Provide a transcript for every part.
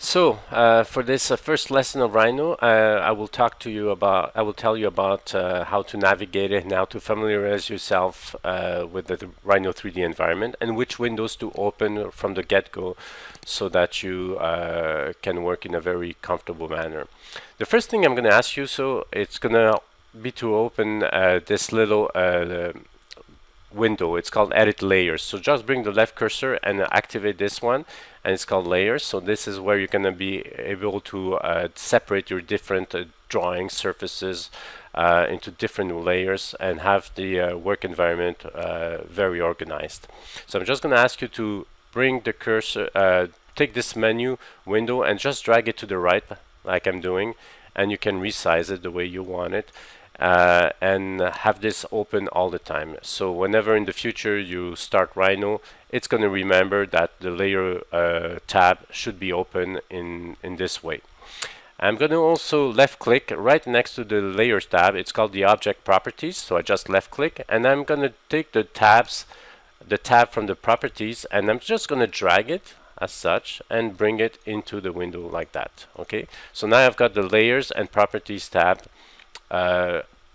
For this first lesson of Rhino, I will tell you about how to navigate it and how to familiarize yourself with the Rhino 3D environment and which windows to open from the get-go so that you can work in a very comfortable manner. The first thing I'm going to ask you, so it's going to be to open this little window. It's called edit layers. So just bring the left cursor and activate this one, and it's called layers. So this is where you're going to be able to separate your different drawing surfaces into different layers and have the work environment very organized. So I'm just going to ask you to bring the cursor, take this menu window and just drag it to the right like I'm doing, and you can resize it the way you want it. And have this open all the time. So whenever in the future you start Rhino, it's going to remember that the layer tab should be open in this way. I'm going to also left click right next to the layers tab. It's called the object properties. So I just left click and I'm going to take the tab from the properties, and I'm just going to drag it as such and bring it into the window like that. Okay, so now I've got the layers and properties tab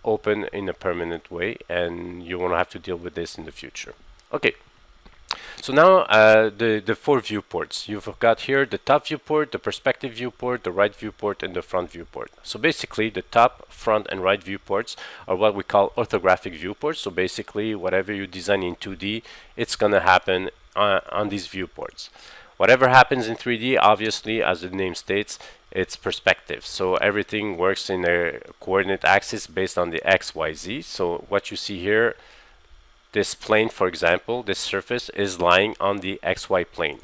open in a permanent way, and you won't have to deal with this in the future. Okay, so now the four viewports. You've got here the top viewport, the perspective viewport, the right viewport, and the front viewport. So basically the top, front, and right viewports are what we call orthographic viewports. So basically whatever you design in 2D, it's gonna happen on these viewports. Whatever happens in 3D, obviously, as the name states, it's perspective. So everything works in a coordinate axis based on the X, Y, Z. So what you see here, this plane, for example, this surface is lying on the XY plane.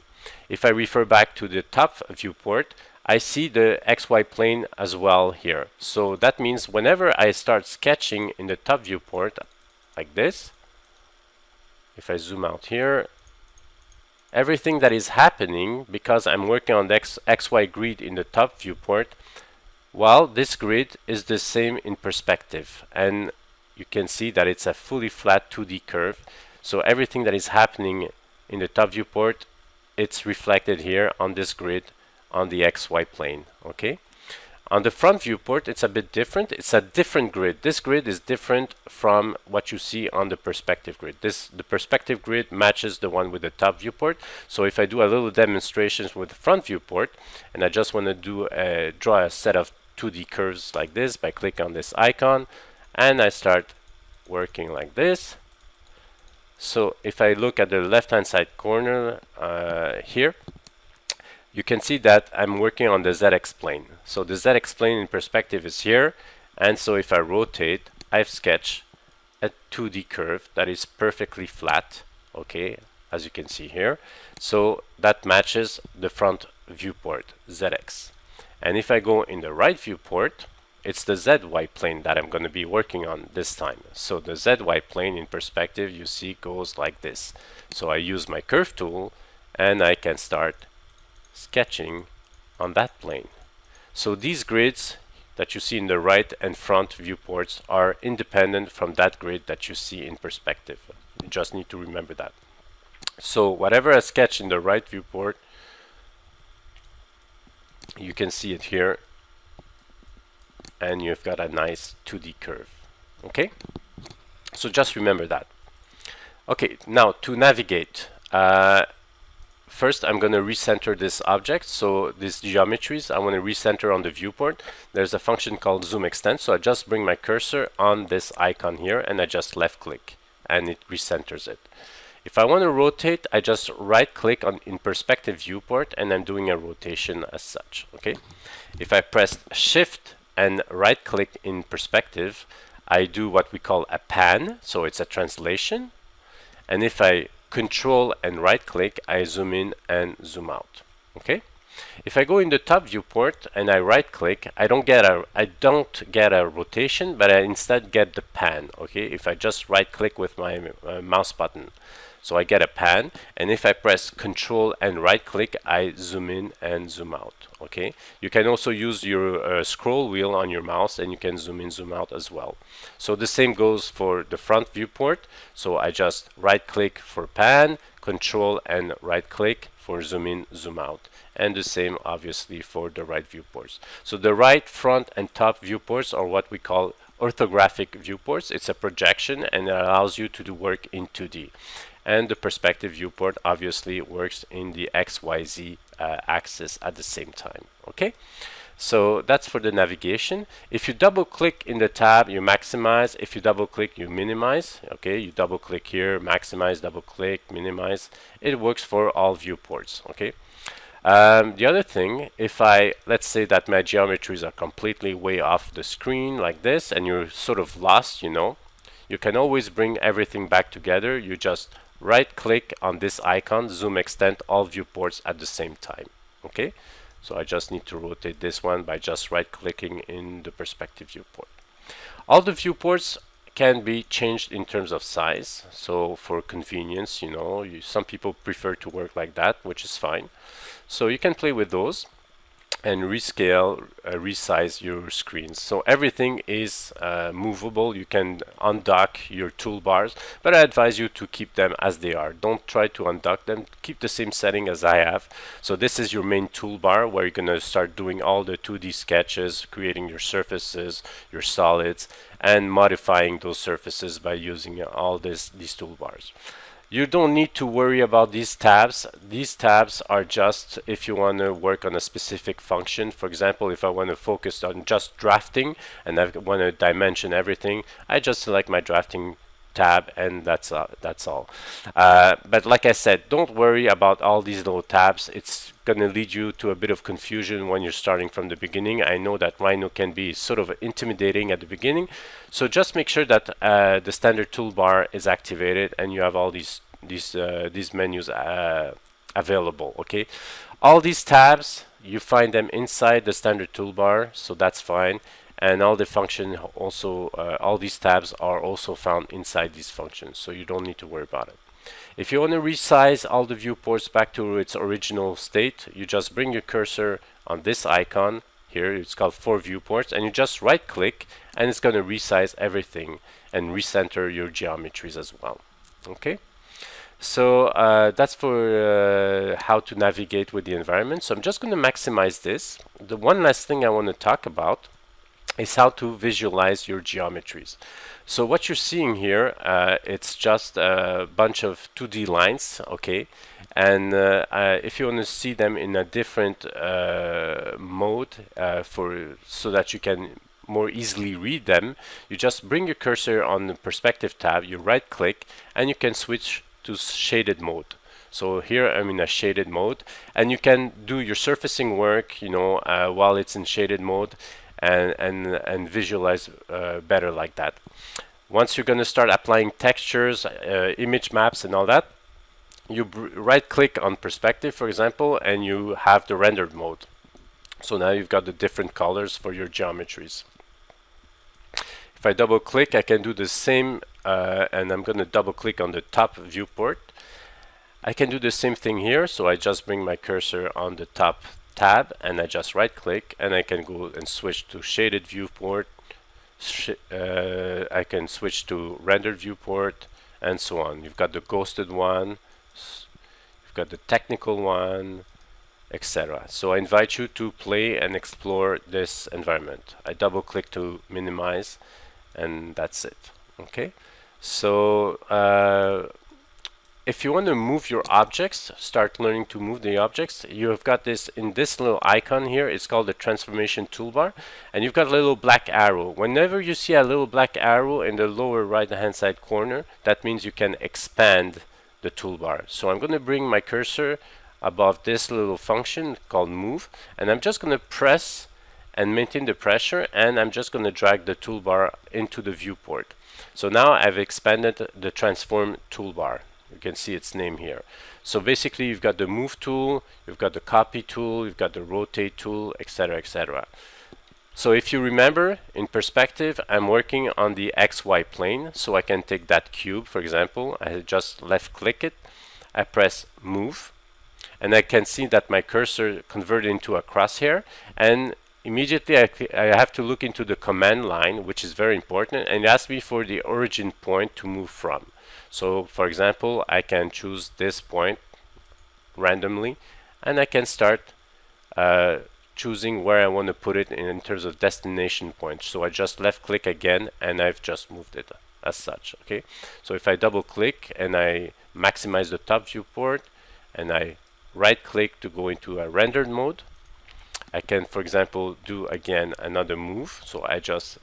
If I refer back to the top viewport, I see the XY plane as well here. So that means whenever I start sketching in the top viewport, like this, if I zoom out here, everything that is happening, because I'm working on the XY grid in the top viewport, well, this grid is the same in perspective, and you can see that it's a fully flat 2D curve. So everything that is happening in the top viewport, it's reflected here on this grid on the XY plane. Okay. On the front viewport, it's a bit different. It's a different grid. This grid is different from what you see on the perspective grid. The perspective grid matches the one with the top viewport. So if I do a little demonstrations with the front viewport, and I just want to draw a set of 2D curves like this by clicking on this icon, and I start working like this. So if I look at the left-hand side corner here, you can see that I'm working on the ZX plane. So the ZX plane in perspective is here, and so if I rotate, I've sketched a 2D curve that is perfectly flat, okay, as you can see here. So that matches the front viewport, ZX. And if I go in the right viewport, it's the ZY plane that I'm going to be working on this time. So the ZY plane in perspective, you see, goes like this. So I use my curve tool, and I can start sketching on that plane. So these grids that you see in the right and front viewports are independent from that grid that you see in perspective. You just need to remember that. So whatever I sketch in the right viewport, you can see it here, and you've got a nice 2D curve. Okay, so just remember that. Okay, now to navigate, first, I'm going to recenter this object. So these geometries, I want to recenter on the viewport. There's a function called zoom extend. So I just bring my cursor on this icon here, and I just left click, and it recenters it. If I want to rotate, I just right click on in perspective viewport, and I'm doing a rotation as such. Okay. If I press shift and right click in perspective, I do what we call a pan. So it's a translation. And if I Control and right click, I zoom in and zoom out. Okay. If I go in the top viewport and I right click, I don't get a rotation, but I instead get the pan. Okay. If I just right click with my mouse button, so I get a pan, and if I press Control and right click, I zoom in and zoom out. Okay. You can also use your scroll wheel on your mouse, and you can zoom in, zoom out as well. So the same goes for the front viewport. So I just right click for pan, Control and right click for zoom in, zoom out. And the same obviously for the right viewports. So the right, front, and top viewports are what we call orthographic viewports. It's a projection and it allows you to do work in 2D. And the perspective viewport obviously works in the XYZ axis at the same time. Okay, so that's for the navigation. If you double click in the tab, you maximize. If you double click, you minimize. Okay, you double click here, maximize, double click, minimize. It works for all viewports. Okay. The other thing, if let's say that my geometries are completely way off the screen like this, and you're sort of lost, you can always bring everything back together. You just right click on this icon, zoom extend all viewports at the same time. Okay, so I just need to rotate this one by just right clicking in the perspective viewport. All the viewports can be changed in terms of size. So for convenience, some people prefer to work like that, which is fine. So you can play with those and rescale, resize your screens. So everything is movable. You can undock your toolbars, but I advise you to keep them as they are. Don't try to undock them. Keep the same setting as I have. So this is your main toolbar where you're going to start doing all the 2D sketches, creating your surfaces, your solids, and modifying those surfaces by using all these toolbars. You don't need to worry about these tabs. These tabs are just if you want to work on a specific function. For example, if I want to focus on just drafting and I want to dimension everything, I just select my drafting tab and that's all. But like I said, don't worry about all these little tabs. It's going to lead you to a bit of confusion when you're starting from the beginning. I know that Rhino can be sort of intimidating at the beginning, so just make sure that the standard toolbar is activated and you have all these menus available. Okay, all these tabs, you find them inside the standard toolbar, so that's fine. And all the function also, all these tabs are also found inside these functions, so you don't need to worry about it. If you want to resize all the viewports back to its original state, you just bring your cursor on this icon here. It's called 4 viewports, and you just right click and it's going to resize everything and recenter your geometries as well. Okay, so that's for how to navigate with the environment. So I'm just going to maximize this. The one last thing I want to talk about is how to visualize your geometries. So what you're seeing here, it's just a bunch of 2D lines, okay? And if you want to see them in a different mode so that you can more easily read them, you just bring your cursor on the perspective tab, you right click, and you can switch to shaded mode. So here I'm in a shaded mode, and you can do your surfacing work, while it's in shaded mode, and visualize better like that. Once you're going to start applying textures, image maps and all that, you right click on perspective, for example, and you have the rendered mode. So now you've got the different colors for your geometries. If I double click, I can do the same, and I'm going to double click on the top viewport. I can do the same thing here, so I just bring my cursor on the top tab and I just right click and I can go and switch to shaded viewport. I can switch to rendered viewport and so on. You've got the ghosted one, you've got the technical one, etc. So I invite you to play and explore this environment. I double click to minimize and that's it. Okay, so if you want to move your objects, start learning to move the objects, you have got this in this little icon here. It's called the transformation toolbar, and you've got a little black arrow. Whenever you see a little black arrow in the lower right hand side corner, that means you can expand the toolbar. So I'm going to bring my cursor above this little function called move, and I'm just going to press and maintain the pressure, and I'm just going to drag the toolbar into the viewport. So now I've expanded the transform toolbar. You can see its name here. So basically you've got the move tool, you've got the copy tool, you've got the rotate tool, etc., etc. So if you remember, in perspective, I'm working on the XY plane, so I can take that cube, for example. I just left click it, I press move, and I can see that my cursor converted into a crosshair, and immediately I have to look into the command line, which is very important, and it asks me for the origin point to move from. So for example, I can choose this point randomly, and I can start choosing where I want to put it in terms of destination point. So I just left click again, and I've just moved it as such. Okay, so if I double click and I maximize the top viewport, and I right click to go into a rendered mode, I can, for example, do again another move. So I just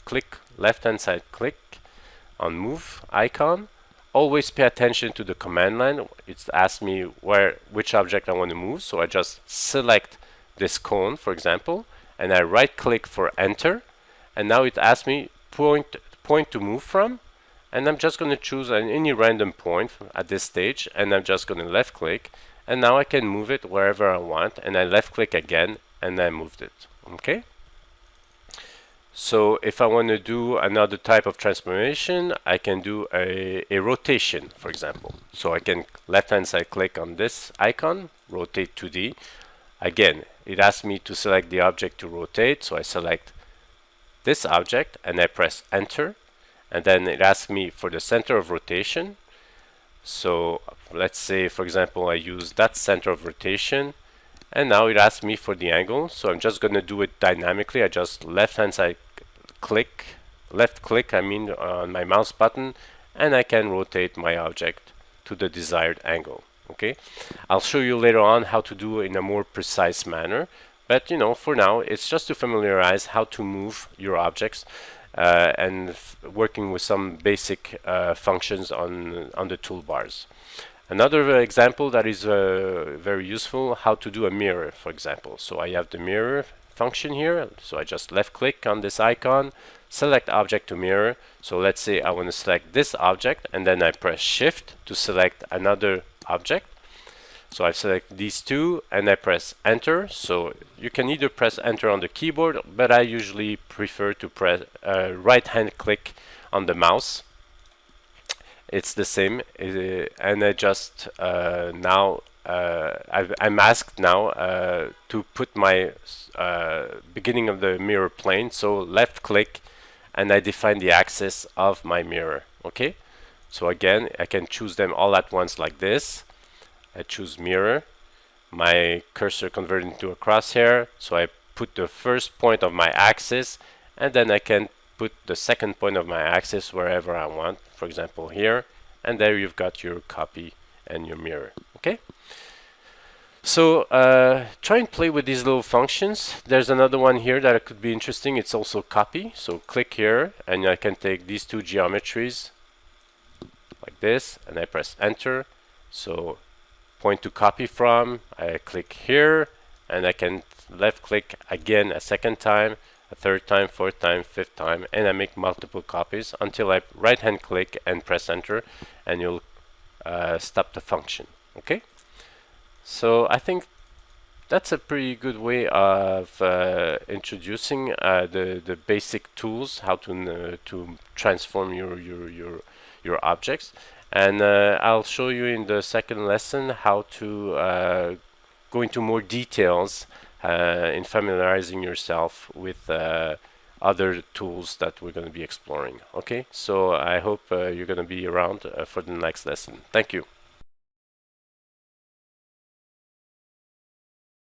click left hand side click on move icon. Always pay attention to the command line. It's asked me which object I want to move, so I just select this cone, for example, and I right click for enter, and now it asks me point to move from, and I'm just going to choose any random point at this stage, and I'm just going to left click, and now I can move it wherever I want, and I left click again and I moved it. Okay, so if I want to do another type of transformation, I can do a rotation, for example. So I can left hand side click on this icon, rotate 2D. Again, it asks me to select the object to rotate, so I select this object and I press enter, and then it asks me for the center of rotation. So let's say, for example, I use that center of rotation, and now it asks me for the angle, so I'm just going to do it dynamically. I just left click on my mouse button, and I can rotate my object to the desired angle. Okay, I'll show you later on how to do it in a more precise manner, but for now it's just to familiarize how to move your objects and working with some basic functions on the toolbars. Another example that is very useful, how to do a mirror, for example. So I have the mirror function here, so I just left click on this icon, select object to mirror. So let's say I want to select this object, and then I press shift to select another object. So I select these two and I press enter. So you can either press enter on the keyboard, but I usually prefer to press right hand click on the mouse. It's the same, and I just now I'm asked now to put my beginning of the mirror plane. So left click and I define the axis of my mirror. Okay, so again I can choose them all at once like this. I choose mirror, my cursor converted into a crosshair, so I put the first point of my axis, and then I can put the second point of my axis wherever I want, for example here, and there you've got your copy and your mirror. Okay, so try and play with these little functions. There's another one here that could be interesting. It's also copy, so click here and I can take these two geometries like this and I press enter. So point to copy from, I click here and I can left click again a second time, a third time, fourth time, fifth time, and I make multiple copies until I right hand click and press enter, and you'll stop the function. Okay, so I think that's a pretty good way of introducing the basic tools, how to transform your objects. And I'll show you in the second lesson how to go into more details in familiarizing yourself with other tools that we're going to be exploring. Okay, so I hope you're going to be around for the next lesson. Thank you.